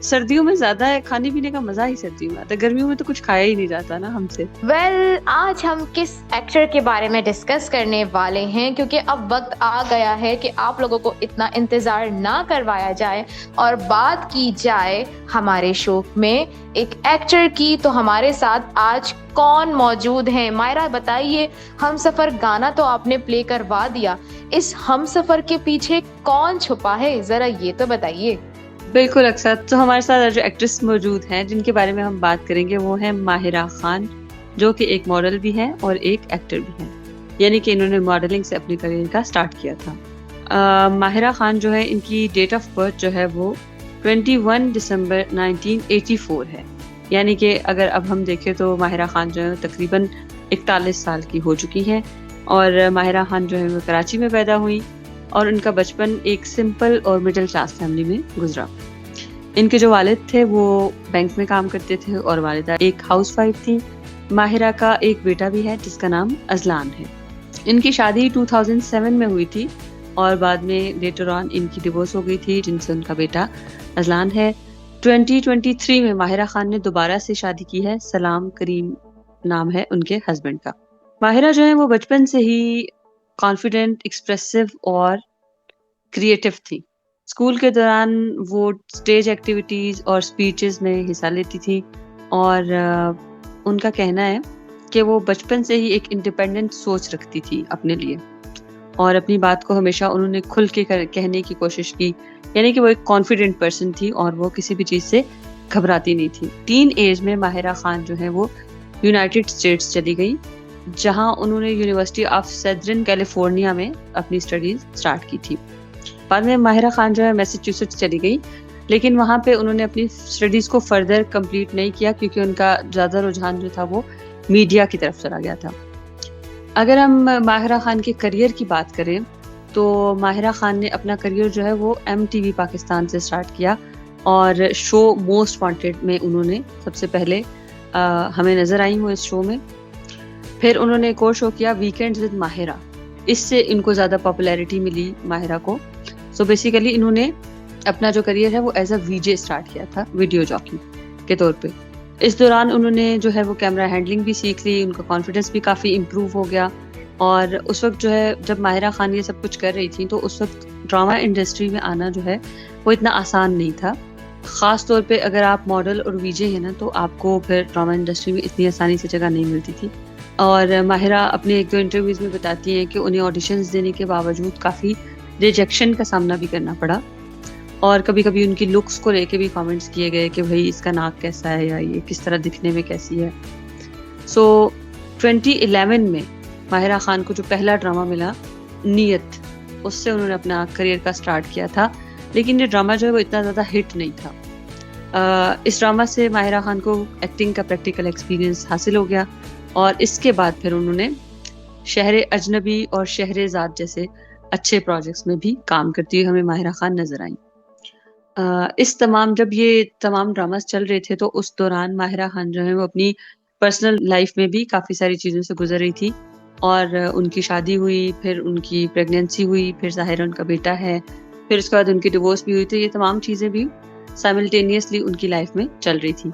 سردیوں میں زیادہ ہے، کھانے پینے کا مزہ ہی سردیوں میں آتا ہے، گرمیوں میں تو کچھ کھایا ہی نہیں جاتا نا ہم سے. آج ہم کس ایکٹر کے بارے میں ڈسکس کرنے والے ہیں، کیونکہ اب وقت آ گیا ہے کہ آپ لوگوں کو اتنا انتظار نہ کروایا جائے اور بات کی جائے ہمارے شو میں ایک ایکٹر کی. تو ہمارے ساتھ آج کون موجود ہیں؟ مائرہ بتائیے، ہم سفر گانا تو آپ نے پلے کروا دیا، اس ہم سفر کے پیچھے کون چھپا ہے، ذرا یہ تو بتائیے. بالکل اکثر. تو ہمارے ساتھ جو ایکٹریس موجود ہیں جن کے بارے میں ہم بات کریں گے وہ ہیں ماہرہ خان، جو کہ ایک ماڈل بھی ہیں اور ایک ایکٹر بھی ہیں، یعنی کہ انہوں نے ماڈلنگ سے اپنی کریئر کا سٹارٹ کیا تھا. ماہرہ خان جو ہے، ان کی ڈیٹ آف برتھ جو ہے وہ 21 دسمبر 1984 ہے. یعنی کہ اگر اب ہم دیکھیں تو ماہرہ خان جو ہے تقریباً 41 سال کی ہو چکی ہیں. اور ماہرہ خان جو ہے وہ کراچی میں پیدا ہوئی اور ان کا بچپن ایک سمپل اور مڈل کلاس فیملی میں گزرا. ان کے جو والد تھے وہ بینک میں کام کرتے تھے اور والدہ ایک ہاؤس وائف تھی. ماہرہ کا ایک بیٹا بھی ہے جس کا نام اذلان ہے. ان کی شادی 2007 میں ہوئی تھی اور بعد میں لیٹر آن ان کی ڈیورس ہو گئی تھی، جن سے ان کا بیٹا اذلان ہے. 2023 میں ماہرہ خان نے دوبارہ سے شادی کی ہے. سلام کریم نام ہے ان کے ہسبینڈ کا. ماہرہ جو ہے وہ بچپن سے ہی کانفیڈنٹ، ایکسپریسو اور کریٹو تھی. اسکول کے دوران وہ اسٹیج ایکٹیویٹیز اور اسپیچز میں حصہ لیتی تھی اور ان کا کہنا ہے کہ وہ بچپن سے ہی ایک انڈیپینڈنٹ سوچ رکھتی تھی اپنے لیے اور اپنی بات کو ہمیشہ انہوں نے کھل کے کہنے کی کوشش کی. یعنی کہ وہ ایک کانفیڈنٹ پرسن تھی اور وہ کسی بھی چیز سے گھبراتی نہیں تھی. ٹین ایج میں ماہرہ خان جو ہے وہ یونائٹڈ اسٹیٹس چلی گئی، جہاں انہوں نے یونیورسٹی آف سدرن کیلیفورنیا میں اپنی اسٹڈیز اسٹارٹ کی تھی. بعد میں ماہرہ خان جو ہے میساچیوسیٹس چلی گئی، لیکن وہاں پہ انہوں نے اپنی اسٹڈیز کو فردر کمپلیٹ نہیں کیا کیونکہ ان کا زیادہ رجحان جو تھا وہ میڈیا کی طرف چلا گیا تھا. اگر ہم ماہرہ خان کے کریئر کی بات کریں تو ماہرہ خان نے اپنا کریئر جو ہے وہ MTV پاکستان سے سٹارٹ کیا اور شو موسٹ وانٹیڈ میں انہوں نے سب سے پہلے ہمیں نظر آئی ہوں اس شو میں. پھر انہوں نے ایک اور شو کیا ویکینڈز ود ماہرہ، اس سے ان کو زیادہ پاپولیرٹی ملی ماہرہ کو. سو بیسیکلی انہوں نے اپنا جو کریئر ہے وہ ایز اے VJ اسٹارٹ کیا تھا، ویڈیو جاکی کے طور پہ. اس دوران انہوں نے جو ہے وہ کیمرہ ہینڈلنگ بھی سیکھ لی، ان کا کانفیڈنس بھی کافی امپروو ہو گیا. اور اس وقت جو ہے جب ماہرہ خان یہ سب کچھ کر رہی تھیں تو اس وقت ڈرامہ انڈسٹری میں آنا جو ہے وہ اتنا آسان نہیں تھا. خاص طور پہ اگر آپ ماڈل اور VJ ہیں نا تو آپ کو پھر ڈرامہ انڈسٹری میں اتنی آسانی سے جگہ نہیں ملتی تھی. اور ماہرہ اپنے ایک دو انٹرویوز میں بتاتی ہیں کہ انہیں آڈیشنز دینے کے باوجود کافی ریجیکشن کا سامنا بھی کرنا پڑا اور کبھی کبھی ان کی لکس کو لے کے بھی کامنٹس کیے گئے کہ بھائی اس کا ناک کیسا ہے یا یہ کس طرح دکھنے میں کیسی ہے. سو 2011 میں ماہرہ خان کو جو پہلا ڈرامہ ملا نیت، اس سے انہوں نے اپنا کریئر کا سٹارٹ کیا تھا، لیکن یہ ڈرامہ جو ہے وہ اتنا زیادہ ہٹ نہیں تھا. اس ڈرامہ سے ماہرہ خان کو ایکٹنگ کا پریکٹیکل ایکسپیرینس حاصل ہو گیا اور اس کے بعد پھر انہوں نے شہر اجنبی اور شہرزاد جیسے اچھے پروجیکٹس میں بھی کام کرتی ہوئی ہمیں ماہرہ خان نظر آئیں. جب یہ تمام ڈراماز چل رہے تھے تو اس دوران ماہرہ خان جو ہے وہ اپنی پرسنل لائف میں بھی کافی ساری چیزوں سے گزر رہی تھی اور ان کی شادی ہوئی، پھر ان کی پریگنینسی ہوئی، پھر ظاہر ان کا بیٹا ہے، پھر اس کے بعد ان کی ڈیورس بھی ہوئی تھی. یہ تمام چیزیں بھی سائملٹینیسلی ان کی لائف میں چل رہی تھی.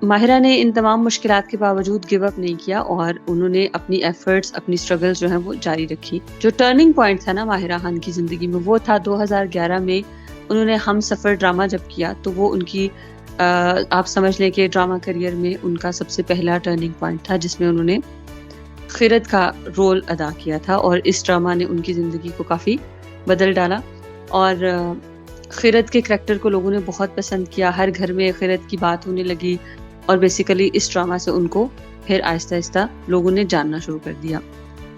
ماہرہ نے ان تمام مشکلات کے باوجود گیو اپ نہیں کیا اور انہوں نے اپنی ایفرٹس، اپنی اسٹرگلز جو ہیں وہ جاری رکھی. جو ٹرننگ پوائنٹ تھا نا ماہرہ خان کی زندگی میں وہ تھا 2011 میں انہوں نے ہم سفر ڈرامہ جب کیا تو وہ ان کی آپ سمجھ لیں کہ ڈرامہ کریئر میں ان کا سب سے پہلا ٹرننگ پوائنٹ تھا جس میں انہوں نے خیرت کا رول ادا کیا تھا اور اس ڈرامہ نے ان کی زندگی کو کافی بدل ڈالا. اور خیرت کے کریکٹر کو لوگوں نے بہت پسند کیا، ہر گھر میں خیرت کی بات ہونے لگی اور بیسیکلی اس ڈرامہ سے ان کو پھر آہستہ آہستہ لوگوں نے جاننا شروع کر دیا.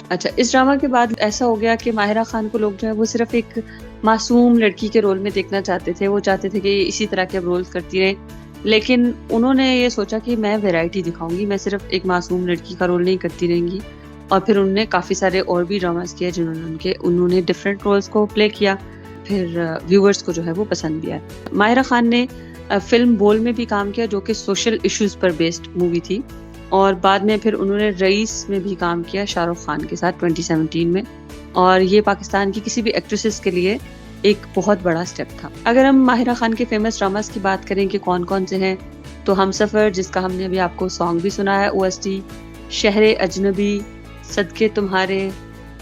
اچھا، اس ڈرامہ کے بعد ایسا ہو گیا کہ ماہرہ خان کو لوگ جو ہے وہ صرف ایک معصوم لڑکی کے رول میں دیکھنا چاہتے تھے. وہ چاہتے تھے کہ اسی طرح کے رول کرتی رہے، لیکن انہوں نے یہ سوچا کہ میں ویرائٹی دکھاؤں گی، میں صرف ایک معصوم لڑکی کا رول نہیں کرتی رہیں گی. اور پھر انہوں نے کافی سارے اور بھی ڈراماز کیے جنہوں نے انہوں نے ڈفرینٹ رولز کو پلے کیا، پھر ویورز کو جو ہے وہ پسند بھی آیا. ماہرہ خان نے فلم بول میں بھی کام کیا جو کہ سوشل ایشوز پر بیسڈ مووی تھی، اور بعد میں پھر انہوں نے رئیس میں بھی کام کیا شاہ رخ خان کے ساتھ 2017 میں. اور یہ پاکستان کی کسی بھی ایکٹریسز کے لیے ایک بہت بڑا اسٹیپ تھا. اگر ہم ماہرہ خان کے فیمس ڈراماز کی بات کریں کہ کون کون سے ہیں، تو ہم سفر جس کا ہم نے ابھی آپ کو سانگ بھی سنا ہے OST، شہر اجنبی، صدقے تمہارے،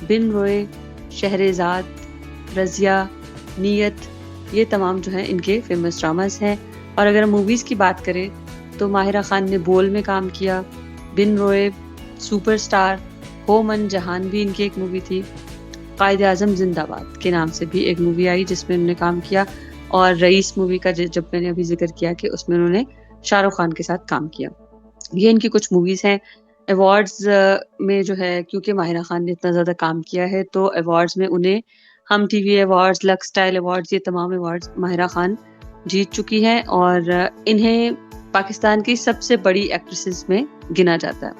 بن روئے، شہرزاد، رضیہ، نیت، یہ تمام جو ہیں ان کے فیمس ڈراماز ہیں. اور اگر ہم موویز کی بات کریں تو ماہرہ خان نے بول میں کام کیا، بن روئے، سپر سٹار، ہو من جہان بھی ان کی ایک مووی تھی، قائد اعظم زندہ باد کے نام سے بھی ایک مووی آئی جس میں انہوں نے کام کیا، اور رئیس مووی کا جب میں نے ابھی ذکر کیا کہ اس میں انہوں نے شاہ رخ خان کے ساتھ کام کیا. یہ ان کی کچھ موویز ہیں. ایوارڈز میں جو ہے کیونکہ ماہرہ خان نے اتنا زیادہ کام کیا ہے تو ایوارڈز میں انہیں ہم T V awards, Lux style awards, یہ تمام ایوارڈز ماہرہ خان جیت چکی ہیں، اور انہیں پاکستان کی سب سے بڑی ایکٹریسز میں گنا جاتا ہے.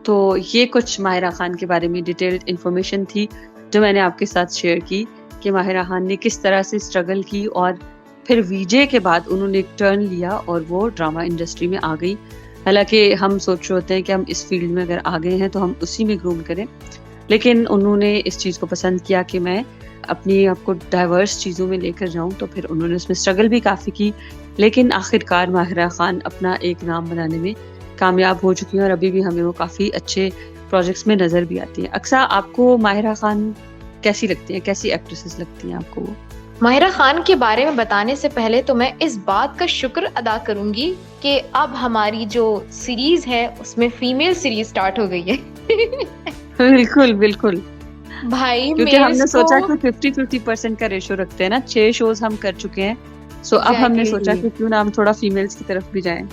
تو یہ کچھ ماہرہ خان کے بارے میں ڈیٹیلڈ انفارمیشن تھی جو میں نے آپ کے ساتھ شیئر کی کہ ماہرہ خان نے کس طرح سے اسٹرگل کی، اور پھر ویجے کے بعد انہوں نے ایک ٹرن لیا اور وہ ڈرامہ انڈسٹری میں آ گئی. حالانکہ ہم سوچ رہے ہوتے ہیں کہ ہم اس فیلڈ میں اگر آ گئے ہیں تو ہم اسی میں گروم کریں، لیکن انہوں نے اس چیز کو پسند کیا کہ میں اپنی آپ کو ڈائیورس چیزوں میں لے کر جاؤں، تو پھر انہوں نے اس میں اسٹرگل بھی کافی کی، لیکن آخرکار ماہرہ خان اپنا ایک نام بنانے میں کامیاب ہو چکی ہیں، اور ابھی بھی ہمیں وہ کافی اچھے پروجیکٹس میں نظر بھی آتی ہیں. اکثر آپ کو ماہرہ خان کیسی لگتی ہیں، کیسی ایکٹریسز لگتی ہیں آپ کو؟ ماہرہ خان کے بارے میں بتانے سے پہلے تو میں اس بات کا شکر ادا کروں گی کہ اب ہماری جو سیریز ہے اس میں فیمیل سیریز سٹارٹ ہو گئی ہے. بالکل بالکل، بھائی کیونکہ ہم نے سوچا کو کہ 50-50% کا ریشو رکھتے ہیں نا، 6 شوز ہم کر چکے ہیں، سو اب ہم نے سوچا کہ کیوں نہ ہم تھوڑا فیمیلز کی طرف بھی جائیں.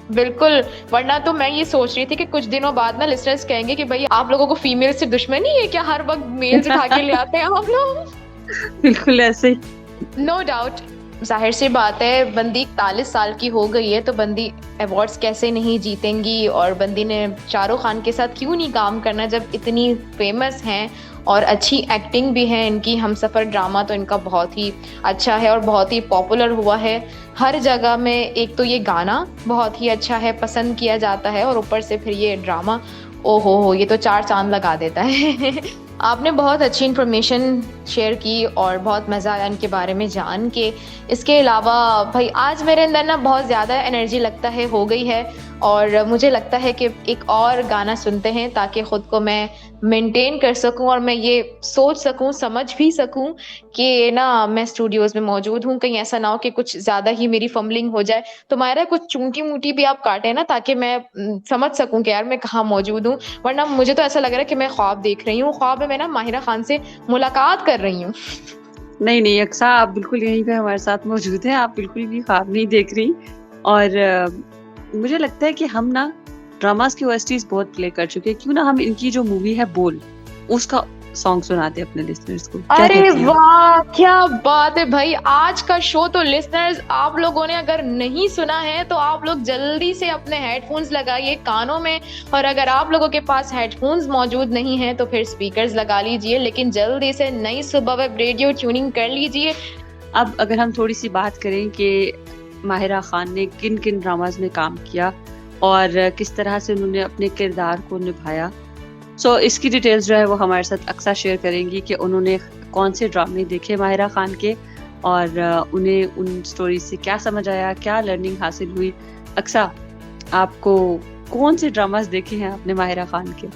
بالکل، ورنہ تو میں یہ سوچ رہی تھی کہ کچھ دنوں بعد نا لسنرز کہیں گے کہ بھائی آپ لوگوں کو فیمیل سے دشمنی ہے کیا، ہر وقت میلز اٹھا کے لے آتے ہیں آپ لوگ. بالکل ایسے ہی. نو ڈاؤٹ، ظاہر سی بات ہے، بندی 41 سال کی ہو گئی ہے تو بندی ایوارڈز کیسے نہیں جیتیں گی، اور بندی نے شاہ رخ خان کے ساتھ کیوں نہیں کام کرنا جب اتنی فیمس ہیں اور اچھی ایکٹنگ بھی ہے ان کی. ہم سفر ڈرامہ تو ان کا بہت ہی اچھا ہے اور بہت ہی پاپولر ہوا ہے ہر جگہ میں. ایک تو یہ گانا بہت ہی اچھا ہے، پسند کیا جاتا ہے، اور اوپر سے پھر یہ ڈرامہ، او ہو یہ تو 4 چاند لگا دیتا ہے. آپ نے بہت اچھی انفارمیشن شیئر کی اور بہت مزہ آیا ان کے بارے میں جان کے. اس کے علاوہ بھائی آج میرے اندر نا بہت زیادہ انرجی لگتا ہے ہو گئی ہے، اور مجھے لگتا ہے کہ ایک اور گانا سنتے ہیں تاکہ خود کو میں مینٹین کر سکوں اور میں یہ سوچ سکوں، سمجھ بھی سکوں کہ نا میں اسٹوڈیوز میں موجود ہوں، کہیں ایسا نہ ہو کہ کچھ زیادہ ہی میری فمبلنگ ہو جائے. تو ماہرہ کچھ چونٹی موٹی بھی آپ کاٹیں نا تاکہ میں سمجھ سکوں کہ یار میں کہاں موجود ہوں، ورنہ مجھے تو ایسا لگ رہا ہے کہ میں خواب دیکھ رہی ہوں، خواب میں نا ماہرہ خان سے ملاقات کر رہی ہوں. نہیں نہیں اکثر آپ بالکل یہیں پہ ہمارے ساتھ موجود ہیں، آپ بالکل بھی خواب نہیں دیکھ رہی. اور مجھے لگتا ہے کہ ہم نا ڈراماز کی OSTs بہت پلے کر چکے ہیں، کیوں نہ ہم ان کی جو مووی ہے بول اس کا سانگ سناتے اپنے لسنرز کو. ارے واہ کیا بات ہے بھائی، آج کا شو تو لسنرز آپ لوگوں نے اگر نہیں سنا ہے تو آپ لوگ جلدی سے اپنے ہیڈ فونز لگائیے کانوں میں، اور اگر آپ لوگوں کے پاس ہیڈ فونز موجود نہیں ہیں تو پھر اسپیکرز لگا لیجئے، لیکن جلدی سے نئی صبح ویب ریڈیو ٹیوننگ کر لیجئے. اب اگر ہم تھوڑی سی بات کریں کہ ماہرہ خان نے کن کن ڈراماز میں کام کیا اور کس طرح سے انہوں نے اپنے کردار کو نبھایا، سو اس کی ڈیٹیلز جو ہے وہ ہمارے ساتھ اکثر شیئر کریں گی کہ انہوں نے کون سے ڈرامے دیکھے ماہرہ خان کے، اور انہیں ان سٹوریز سے کیا سمجھ آیا، کیا لرننگ حاصل ہوئی. اکثر آپ کو کون سے ڈراماز دیکھے ہیں آپ نے ماہرہ خان کے؟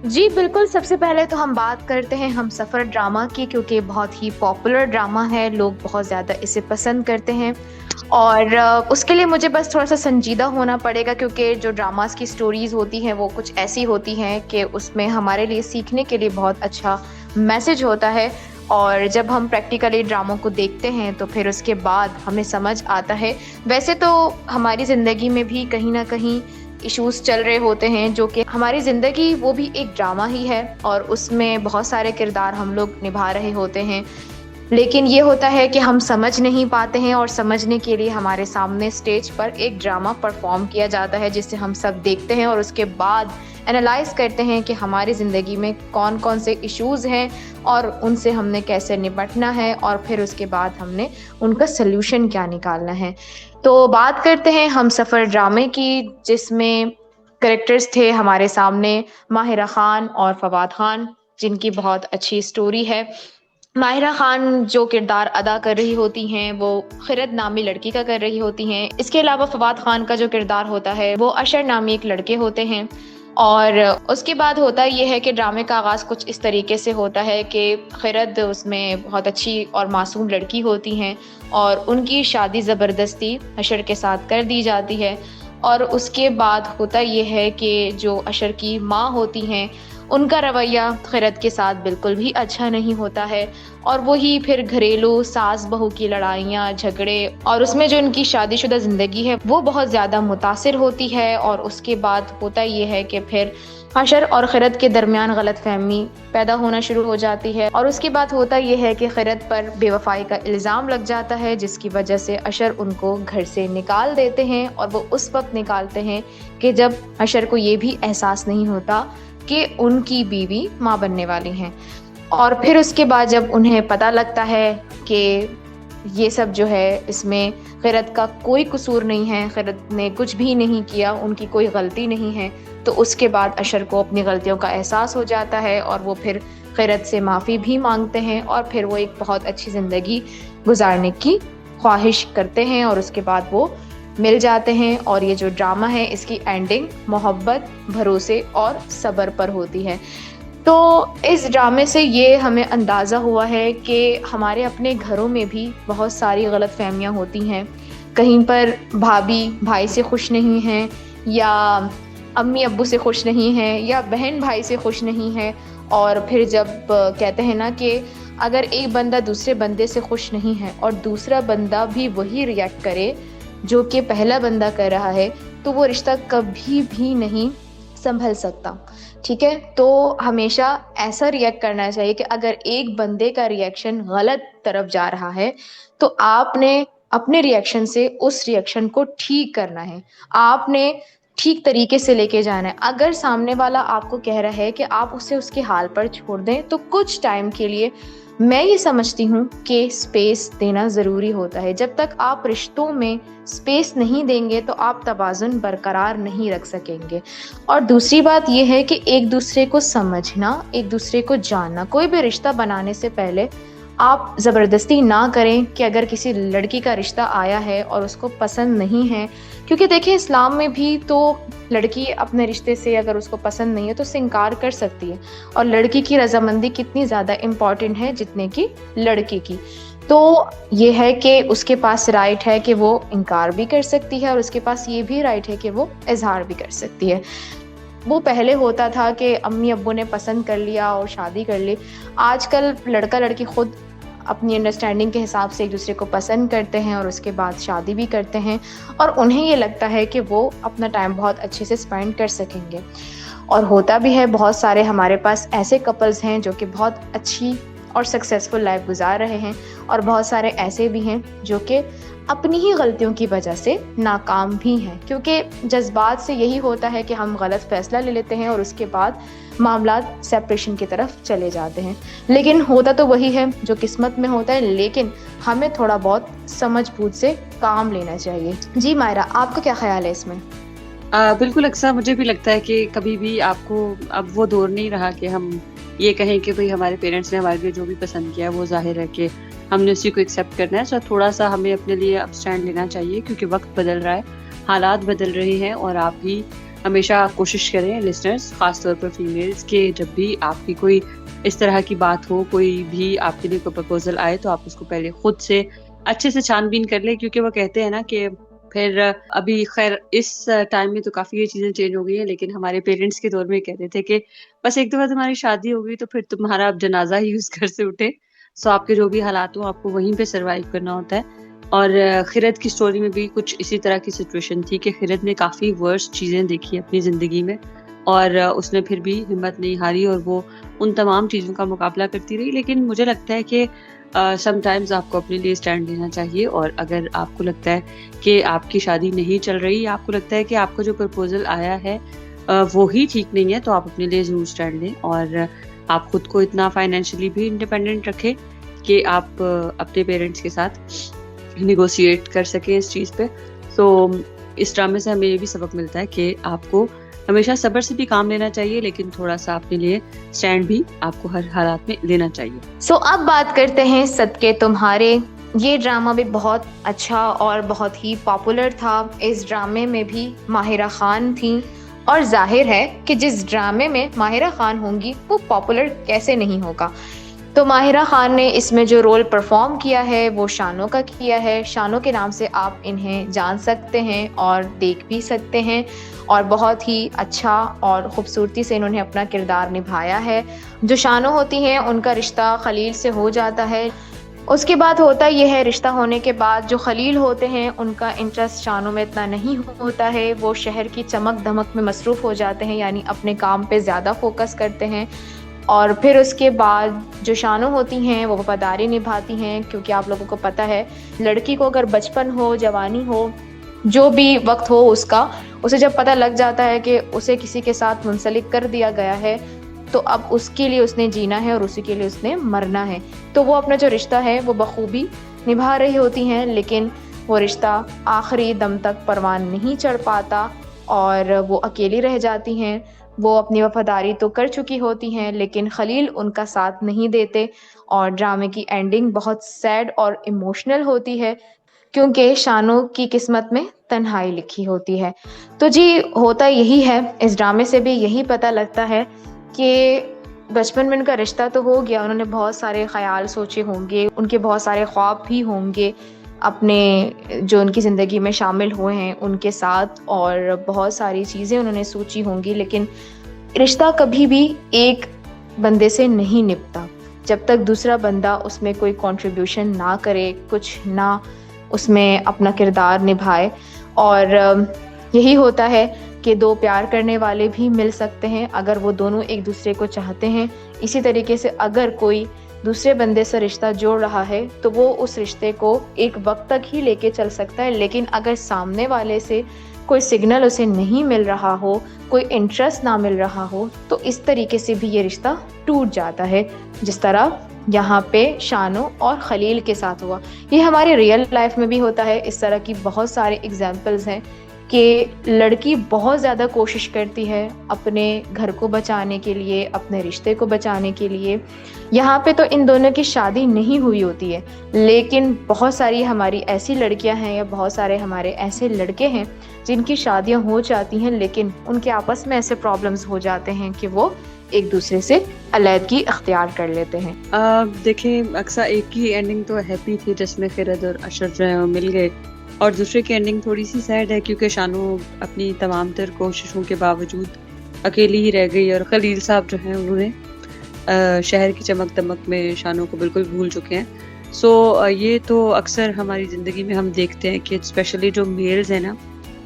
جی بالکل، سب سے پہلے تو ہم بات کرتے ہیں ہم سفر ڈرامہ کی، کیونکہ بہت ہی پاپولر ڈرامہ ہے، لوگ بہت زیادہ اسے پسند کرتے ہیں، اور اس کے لیے مجھے بس تھوڑا سا سنجیدہ ہونا پڑے گا، کیونکہ جو ڈراماز کی سٹوریز ہوتی ہیں وہ کچھ ایسی ہوتی ہیں کہ اس میں ہمارے لیے سیکھنے کے لیے بہت اچھا میسج ہوتا ہے، اور جب ہم پریکٹیکلی ڈراموں کو دیکھتے ہیں تو پھر اس کے بعد ہمیں سمجھ آتا ہے. ویسے تو ہماری زندگی میں بھی کہیں نہ کہیں ایشوز چل رہے ہوتے ہیں، جو کہ ہماری زندگی وہ بھی ایک ڈرامہ ہی ہے، اور اس میں بہت سارے کردار ہم لوگ نبھا رہے ہوتے ہیں، لیکن یہ ہوتا ہے کہ ہم سمجھ نہیں پاتے ہیں، اور سمجھنے کے لیے ہمارے سامنے اسٹیج پر ایک ڈرامہ پرفارم کیا جاتا ہے جسے ہم سب دیکھتے ہیں، اور اس کے بعد انالائز کرتے ہیں کہ ہماری زندگی میں کون کون سے ایشوز ہیں اور ان سے ہم نے کیسے نپٹنا ہے، اور پھر اس کے بعد ہم نے ان کا سلیوشن کیا نکالنا ہے. تو بات کرتے ہیں ہم سفر ڈرامے کی، جس میں کریکٹرز تھے ہمارے سامنے ماہرہ خان اور فواد خان، جن کی بہت اچھی سٹوری ہے. ماہرہ خان جو کردار ادا کر رہی ہوتی ہیں وہ خرد نامی لڑکی کا کر رہی ہوتی ہیں. اس کے علاوہ فواد خان کا جو کردار ہوتا ہے وہ اشر نامی ایک لڑکے ہوتے ہیں. اور اس کے بعد ہوتا یہ ہے کہ ڈرامے کا آغاز کچھ اس طریقے سے ہوتا ہے کہ خرد اس میں بہت اچھی اور معصوم لڑکی ہوتی ہیں اور ان کی شادی زبردستی اشر کے ساتھ کر دی جاتی ہے. اور اس کے بعد ہوتا یہ ہے کہ جو اشر کی ماں ہوتی ہیں ان کا رویہ خرد کے ساتھ بالکل بھی اچھا نہیں ہوتا ہے اور وہی پھر گھریلو ساس بہو کی لڑائیاں جھگڑے اور اس میں جو ان کی شادی شدہ زندگی ہے وہ بہت زیادہ متاثر ہوتی ہے. اور اس کے بعد ہوتا یہ ہے کہ پھر اشر اور خرد کے درمیان غلط فہمی پیدا ہونا شروع ہو جاتی ہے. اور اس کے بعد ہوتا یہ ہے کہ خرد پر بے وفائی کا الزام لگ جاتا ہے جس کی وجہ سے اشر ان کو گھر سے نکال دیتے ہیں. اور وہ اس وقت نکالتے ہیں کہ جب اشر کو یہ بھی احساس نہیں ہوتا کہ ان کی بیوی ماں بننے والی ہیں. اور پھر اس کے بعد جب انہیں پتہ لگتا ہے کہ یہ سب جو ہے اس میں خرد کا کوئی قصور نہیں ہے، خرد نے کچھ بھی نہیں کیا، ان کی کوئی غلطی نہیں ہے، تو اس کے بعد اشر کو اپنی غلطیوں کا احساس ہو جاتا ہے اور وہ پھر خرد سے معافی بھی مانگتے ہیں اور پھر وہ ایک بہت اچھی زندگی گزارنے کی خواہش کرتے ہیں اور اس کے بعد وہ مل جاتے ہیں. اور یہ جو ڈرامہ ہے اس کی اینڈنگ محبت، بھروسے اور صبر پر ہوتی ہے. تو اس ڈرامے سے یہ ہمیں اندازہ ہوا ہے کہ ہمارے اپنے گھروں میں بھی بہت ساری غلط فہمیاں ہوتی ہیں. کہیں پر بھابھی بھائی سے خوش نہیں ہیں، یا امی ابو سے خوش نہیں ہیں، یا بہن بھائی سے خوش نہیں ہے. اور پھر جب کہتے ہیں نا کہ اگر ایک بندہ دوسرے بندے سے خوش نہیں ہے اور دوسرا بندہ بھی وہی ریئیکٹ کرے جو کہ پہلا بندہ کر رہا ہے تو وہ رشتہ کبھی بھی نہیں سنبھل سکتا. ٹھیک ہے، تو ہمیشہ ایسا ریئیکٹ کرنا چاہیے کہ اگر ایک بندے کا ریئیکشن غلط طرف جا رہا ہے تو آپ نے اپنے ریئیکشن سے اس ریئیکشن کو ٹھیک کرنا ہے، آپ نے ٹھیک طریقے سے لے کے جانا ہے. اگر سامنے والا آپ کو کہہ رہا ہے کہ آپ اسے اس کے حال پر چھوڑ دیں تو کچھ ٹائم کے لیے میں یہ سمجھتی ہوں کہ سپیس دینا ضروری ہوتا ہے. جب تک آپ رشتوں میں سپیس نہیں دیں گے تو آپ توازن برقرار نہیں رکھ سکیں گے. اور دوسری بات یہ ہے کہ ایک دوسرے کو سمجھنا، ایک دوسرے کو جاننا. کوئی بھی رشتہ بنانے سے پہلے آپ زبردستی نہ کریں کہ اگر کسی لڑکی کا رشتہ آیا ہے اور اس کو پسند نہیں ہے، کیونکہ دیکھیں اسلام میں بھی تو لڑکی اپنے رشتے سے اگر اس کو پسند نہیں ہے تو اسے انکار کر سکتی ہے، اور لڑکی کی رضامندی کتنی زیادہ امپورٹنٹ ہے جتنے کی لڑکی کی. تو یہ ہے کہ اس کے پاس رائٹ ہے کہ وہ انکار بھی کر سکتی ہے اور اس کے پاس یہ بھی رائٹ ہے کہ وہ اظہار بھی کر سکتی ہے. وہ پہلے ہوتا تھا کہ امی ابو نے پسند کر لیا اور شادی کر لی. آج کل لڑکا لڑکی خود اپنی انڈرسٹینڈنگ کے حساب سے ایک دوسرے کو پسند کرتے ہیں اور اس کے بعد شادی بھی کرتے ہیں، اور انہیں یہ لگتا ہے کہ وہ اپنا ٹائم بہت اچھے سے اسپینڈ کر سکیں گے. اور ہوتا بھی ہے، بہت سارے ہمارے پاس ایسے کپلز ہیں جو کہ بہت اچھی اور سکسیزفل لائف گزار رہے ہیں، اور بہت سارے ایسے بھی ہیں جو کہ اپنی ہی غلطیوں کی وجہ سے ناکام بھی ہیں. کیونکہ جذبات سے یہی ہوتا ہے کہ ہم غلط فیصلہ لے لیتے ہیں اور اس کے بعد معاملات سیپریشن کی طرف چلے جاتے ہیں. لیکن ہوتا تو وہی ہے جو قسمت میں ہوتا ہے، لیکن ہمیں تھوڑا بہت سمجھ بوجھ سے کام لینا چاہیے. جی مائرہ، آپ کا کیا خیال ہے اس میں؟ بالکل اکثر مجھے بھی لگتا ہے کہ کبھی بھی آپ کو اب وہ دور نہیں رہا کہ ہم یہ کہیں کہ بھئی ہمارے پیرنٹس نے ہمارے لیے جو بھی پسند کیا وہ ظاہر ہے کہ ہم نے اسی کو ایکسیپٹ کرنا ہے. سو تھوڑا سا ہمیں اپنے لیے اب اسٹینڈ لینا چاہیے کیونکہ وقت بدل رہا ہے، حالات بدل رہے ہیں. اور آپ بھی ہمیشہ کوشش کریں لسنرز، خاص طور پر فیمیلز، کہ جب بھی آپ کی کوئی اس طرح کی بات ہو، کوئی بھی آپ کے لیے کوئی پرپوزل آئے تو آپ اس کو پہلے خود سے اچھے سے چھان بین کر لیں. کیونکہ وہ کہتے ہیں نا کہ پھر ابھی خیر اس ٹائم میں تو کافی یہ چیزیں چینج ہو گئی ہیں، لیکن ہمارے پیرنٹس کے دور میں کہتے تھے کہ بس ایک دفعہ تمہاری شادی ہو گئی تو پھر تمہارا اب جنازہ ہی اس گھر سے اٹھے. سو آپ کے جو بھی حالات ہوں آپ کو وہیں پہ سروائیو کرنا ہوتا ہے. اور خرد کی سٹوری میں بھی کچھ اسی طرح کی سچویشن تھی کہ خرد نے کافی ورس چیزیں دیکھی اپنی زندگی میں، اور اس نے پھر بھی ہمت نہیں ہاری اور وہ ان تمام چیزوں کا مقابلہ کرتی رہی. لیکن مجھے لگتا ہے کہ سم ٹائمز آپ کو اپنے لیے اسٹینڈ لینا چاہیے، اور اگر آپ کو لگتا ہے کہ آپ کی شادی نہیں چل رہی، آپ کو لگتا ہے کہ آپ کا جو پرپوزل آیا ہے وہی ٹھیک نہیں ہے، تو آپ اپنے لیے ضرور اسٹینڈ لیں. اور آپ خود کو اتنا فائنینشلی بھی انڈیپینڈنٹ رکھیں کہ آپ اپنے پیرنٹس کے ساتھ نیگوشیٹ کر سکیں اس چیز پہ. سو اس ڈرامے سے ہمیں یہ بھی سبق ملتا ہے کہ آپ کو ہمیشہ صبر سے بھی کام لینا چاہیے، لیکن تھوڑا سا اپنے لیے اسٹینڈ بھی آپ کو ہر حالات میں لینا چاہیے۔ سو اب بات کرتے ہیں صدقے تمہارے۔ یہ ڈرامہ بھی بہت اچھا اور بہت ہی پاپولر تھا۔ اس ڈرامے میں بھی ماہرہ خان تھیں، اور ظاہر ہے کہ جس ڈرامے میں ماہرہ خان ہوں گی وہ پاپولر کیسے نہیں ہوگا۔ تو ماہرہ خان نے اس میں جو رول پرفارم کیا ہے وہ شانو کا کیا ہے۔ شانو کے نام سے آپ انہیں جان سکتے ہیں اور دیکھ بھی سکتے ہیں، اور بہت ہی اچھا اور خوبصورتی سے انہوں نے اپنا کردار نبھایا ہے۔ جو شانو ہوتی ہیں ان کا رشتہ خلیل سے ہو جاتا ہے۔ اس کے بعد ہوتا یہ ہے، رشتہ ہونے کے بعد جو خلیل ہوتے ہیں ان کا انٹرسٹ شانو میں اتنا نہیں ہوتا ہے، وہ شہر کی چمک دھمک میں مصروف ہو جاتے ہیں، یعنی اپنے کام پہ زیادہ فوکس کرتے ہیں۔ اور پھر اس کے بعد جو شانو ہوتی ہیں وہ وفاداری نبھاتی ہیں، کیونکہ آپ لوگوں کو پتہ ہے لڑکی کو اگر بچپن ہو، جوانی ہو، جو بھی وقت ہو اس کا، اسے جب پتہ لگ جاتا ہے کہ اسے کسی کے ساتھ منسلک کر دیا گیا ہے تو اب اس کے لیے اس نے جینا ہے اور اسی کے لیے اس نے مرنا ہے، تو وہ اپنا جو رشتہ ہے وہ بخوبی نبھا رہی ہوتی ہیں، لیکن وہ رشتہ آخری دم تک پروان نہیں چڑھ پاتا اور وہ اکیلی رہ جاتی ہیں۔ وہ اپنی وفاداری تو کر چکی ہوتی ہیں لیکن خلیل ان کا ساتھ نہیں دیتے، اور ڈرامے کی اینڈنگ بہت سیڈ اور ایموشنل ہوتی ہے، کیونکہ شانو کی قسمت میں تنہائی لکھی ہوتی ہے۔ تو جی ہوتا یہی ہے، اس ڈرامے سے بھی یہی پتہ لگتا ہے کہ بچپن میں ان کا رشتہ تو ہو گیا، انہوں نے بہت سارے خیال سوچے ہوں گے، ان کے بہت سارے خواب بھی ہوں گے اپنے جو ان کی زندگی میں شامل ہوئے ہیں ان کے ساتھ، اور بہت ساری چیزیں انہوں نے سوچی ہوں گی، لیکن رشتہ کبھی بھی ایک بندے سے نہیں نبھتا جب تک دوسرا بندہ اس میں کوئی کنٹریبیوشن نہ کرے، کچھ نہ اس میں اپنا کردار نبھائے۔ اور یہی ہوتا ہے کہ دو پیار کرنے والے بھی مل سکتے ہیں اگر وہ دونوں ایک دوسرے کو چاہتے ہیں۔ اسی طریقے سے اگر کوئی دوسرے بندے سے رشتہ جوڑ رہا ہے تو وہ اس رشتے کو ایک وقت تک ہی لے کے چل سکتا ہے، لیکن اگر سامنے والے سے کوئی سگنل اسے نہیں مل رہا ہو، کوئی انٹرسٹ نہ مل رہا ہو، تو اس طریقے سے بھی یہ رشتہ ٹوٹ جاتا ہے، جس طرح یہاں پہ شانو اور خلیل کے ساتھ ہوا۔ یہ ہماری ریئل لائف میں بھی ہوتا ہے، اس طرح کی بہت سارے ایگزامپلز ہیں کہ لڑکی بہت زیادہ کوشش کرتی ہے اپنے گھر کو بچانے کے لیے، اپنے رشتے کو بچانے کے لیے۔ یہاں پہ تو ان دونوں کی شادی نہیں ہوئی ہوتی ہے، لیکن بہت ساری ہماری ایسی لڑکیاں ہیں یا بہت سارے ہمارے ایسے لڑکے ہیں جن کی شادیاں ہو جاتی ہیں، لیکن ان کے آپس میں ایسے پرابلمز ہو جاتے ہیں کہ وہ ایک دوسرے سے علیحدگی اختیار کر لیتے ہیں۔ دیکھیں اکثر ایک کی اینڈنگ تو ہیپی تھی جس میں خرد اور اشر جو ہے وہ مل گئے، اور دوسرے کی اینڈنگ تھوڑی سی سیڈ ہے کیونکہ شانو اپنی تمام تر کوششوں کے باوجود اکیلی ہی رہ گئی، اور خلیل صاحب جو ہیں انہوں نے شہر کی چمک دمک میں شانو کو بالکل بھول چکے ہیں۔ سو یہ تو اکثر ہماری زندگی میں ہم دیکھتے ہیں کہ اسپیشلی جو میلز ہیں نا،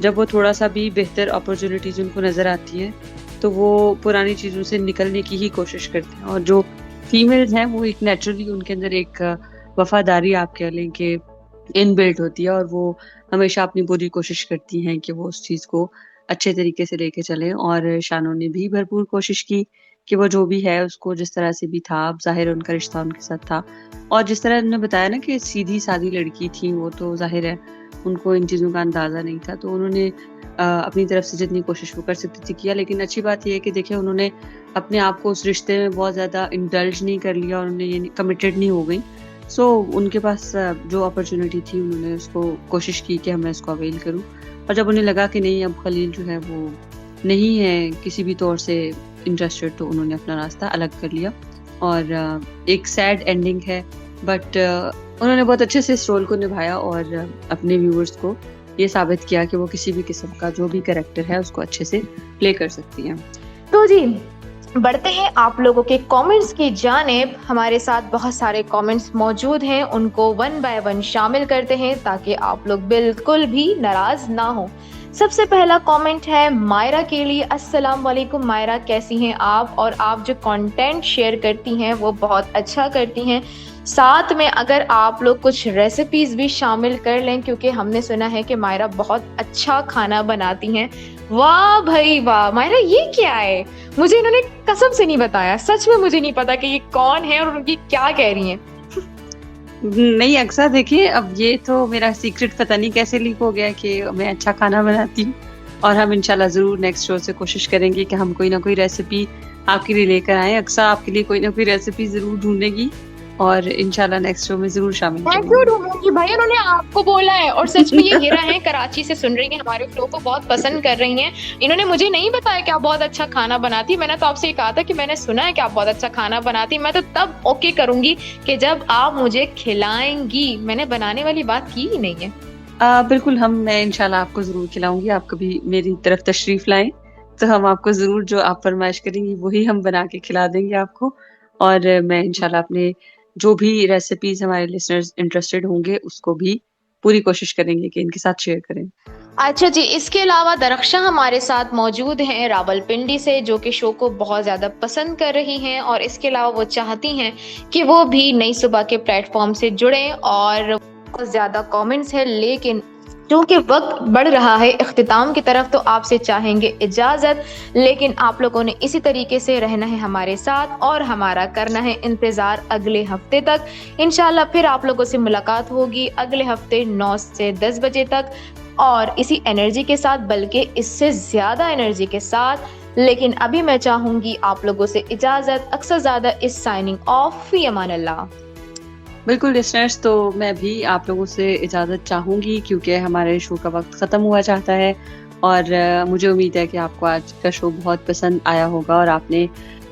جب وہ تھوڑا سا بھی بہتر اپرچونیٹیز ان کو نظر آتی ہیں تو وہ پرانی چیزوں سے نکلنے کی ہی کوشش کرتے ہیں، اور جو فیمیلز ہیں وہ ایک نیچرلی ان کے اندر ایک وفاداری آپ کہہ لیں کہ ان بلٹ ہوتی ہے، اور وہ ہمیشہ اپنی پوری کوشش کرتی ہیں کہ وہ اس چیز کو اچھے طریقے سے لے کے چلیں، اور شانو نے بھی بھرپور کوشش کی کہ وہ جو بھی ہے اس کو جس طرح سے بھی تھا، ظاہر ان کا رشتہ ان کے ساتھ تھا، اور جس طرح انہوں نے بتایا نا کہ سیدھی سادھی لڑکی تھی وہ، تو ظاہر ہے ان کو ان چیزوں کا اندازہ نہیں تھا، تو انہوں نے اپنی طرف سے جتنی کوشش وہ کر سکتی تھی کیا۔ لیکن اچھی بات یہ ہے کہ دیکھیں انہوں نے اپنے آپ کو اس رشتے میں بہت زیادہ انڈلج نہیں کر لیا، اور انہوں نے یہ کمیٹڈ نہیں ہو گئی۔ سو ان کے پاس جو اپرچونیٹی تھی انہوں نے اس کو کوشش کی کہ میں اس کو اویل کروں، اور جب انہیں لگا کہ نہیں اب خلیل جو ہے وہ نہیں ہے کسی بھی طور سے انٹرسٹڈ، تو انہوں نے اپنا راستہ الگ کر لیا، اور ایک سیڈ اینڈنگ ہے، بٹ انہوں نے بہت اچھے سے اس رول کو نبھایا اور اپنے ویورز کو یہ ثابت کیا کہ وہ کسی بھی قسم کا جو بھی کریکٹر ہے اس کو اچھے سے پلے کر سکتی ہیں۔ تو جی بڑھتے ہیں آپ لوگوں کے کامنٹس کی جانب۔ ہمارے ساتھ بہت سارے کامنٹس موجود ہیں، ان کو ون بائی ون شامل کرتے ہیں تاکہ آپ لوگ بالکل بھی ناراض نہ ہوں۔ سب سے پہلا کامنٹ ہے مائرہ کے لیے۔ السلام علیکم مائرہ، کیسی ہیں آپ؟ اور آپ جو کنٹینٹ شیئر کرتی ہیں وہ بہت اچھا کرتی ہیں، ساتھ میں اگر آپ لوگ کچھ ریسیپیز بھی شامل کر لیں، کیونکہ ہم نے سنا ہے کہ مائرہ بہت اچھا کھانا بناتی ہیں۔ واہ بھائی واہ مائرہ، یہ کیا ہے؟ مجھے انہوں نے قسم سے نہیں بتایا، سچ میں مجھے نہیں پتا کہ یہ کون ہے اور ان کی کیا کہہ رہی ہیں۔ نہیں اکثر دیکھیے، اب یہ تو میرا سیکرٹ پتہ نہیں کیسے لیک ہو گیا کہ میں اچھا کھانا بناتی ہوں، اور ہم انشاءاللہ ضرور نیکسٹ شو سے کوشش کریں گے کہ ہم کوئی نہ کوئی ریسیپی آپ کے لیے لے کر آئیں. اقصیٰ آپ کے لیے کوئی نہ کوئی ریسیپی ضرور ڈھونڈے گی اور انشاءاللہ نیکسٹ شو میں ضرور شامل میں کریں کیوں گے. ڈھونڈوں گی بھائی، انہوں نے آپ کو بولا ہے. اور سچ میں یہ ہیرا ہیں کراچی سے سن رہی ہیں ہمارے فلو کو، بہت پسند کر رہی ہیں. انہوں نے مجھے نہیں بتایا کہ آپ بہت اچھا کھانا بناتی. میں نے تو آپ سے یہ کہا تھا کہ میں نے سنا ہے کہ آپ بہت اچھا کھانا بناتی. میں تو تب اوکے کروں گی کہ جب آپ مجھے کھلائیں گی. میں نے بنانے والی بات کی ہی نہیں ہے. بالکل، میں انشاءاللہ آپ کو ضرور کھلاؤں گی. آپ کبھی میری طرف تشریف لائیں تو ہم آپ کو ضرور جو آپ فرمائش کریں گی وہی ہم بنا کے کھلا دیں گے آپ کو. اور میں انشاءاللہ اپنے جو بھی ریسیپیز ہمارے لسنرز انٹرسٹڈ ہوں گے اس کو بھی پوری کوشش کریں گے کہ ان کے ساتھ شیئر کریں. اچھا جی، اس کے علاوہ درخشاں ہمارے ساتھ موجود ہیں راول پنڈی سے، جو کہ شو کو بہت زیادہ پسند کر رہی ہیں. اور اس کے علاوہ وہ چاہتی ہیں کہ وہ بھی نئی صبح کے پلیٹ فارم سے جڑیں. اور بہت زیادہ کامنٹس ہیں، لیکن کیونکہ وقت بڑھ رہا ہے اختتام کی طرف تو آپ سے چاہیں گے اجازت. لیکن آپ لوگوں نے اسی طریقے سے رہنا ہے ہمارے ساتھ اور ہمارا کرنا ہے انتظار اگلے ہفتے تک. انشاءاللہ پھر آپ لوگوں سے ملاقات ہوگی اگلے ہفتے 9 سے 10 بجے تک، اور اسی انرجی کے ساتھ، بلکہ اس سے زیادہ انرجی کے ساتھ. لیکن ابھی میں چاہوں گی آپ لوگوں سے اجازت. اکثر زیادہ اس سائننگ آف، فی امان اللہ. بالکل لسنرز، تو میں بھی آپ لوگوں سے اجازت چاہوں گی کیونکہ ہمارے شو کا وقت ختم ہوا چاہتا ہے. اور مجھے امید ہے کہ آپ کو آج کا شو بہت پسند آیا ہوگا اور آپ نے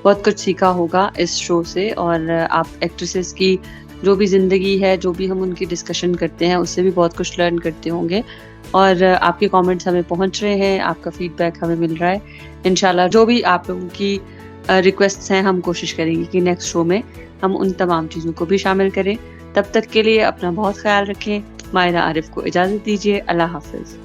بہت کچھ سیکھا ہوگا اس شو سے. اور آپ ایکٹریسز کی جو بھی زندگی ہے، جو بھی ہم ان کی ڈسکشن کرتے ہیں، اس سے بھی بہت کچھ لرن کرتے ہوں گے. اور آپ کے کامنٹس ہمیں پہنچ رہے ہیں، آپ کا فیڈ بیک ہمیں مل رہا ہے. انشاءاللہ جو بھی آپ لوگوں کی ریکویسٹس ہیں ہم کوشش کریں گے کہ نیکسٹ شو میں ہم ان تمام چیزوں کو بھی شامل کریں. تب تک کے لیے اپنا بہت خیال رکھیں. مائرہ عارف کو اجازت دیجیے. اللہ حافظ.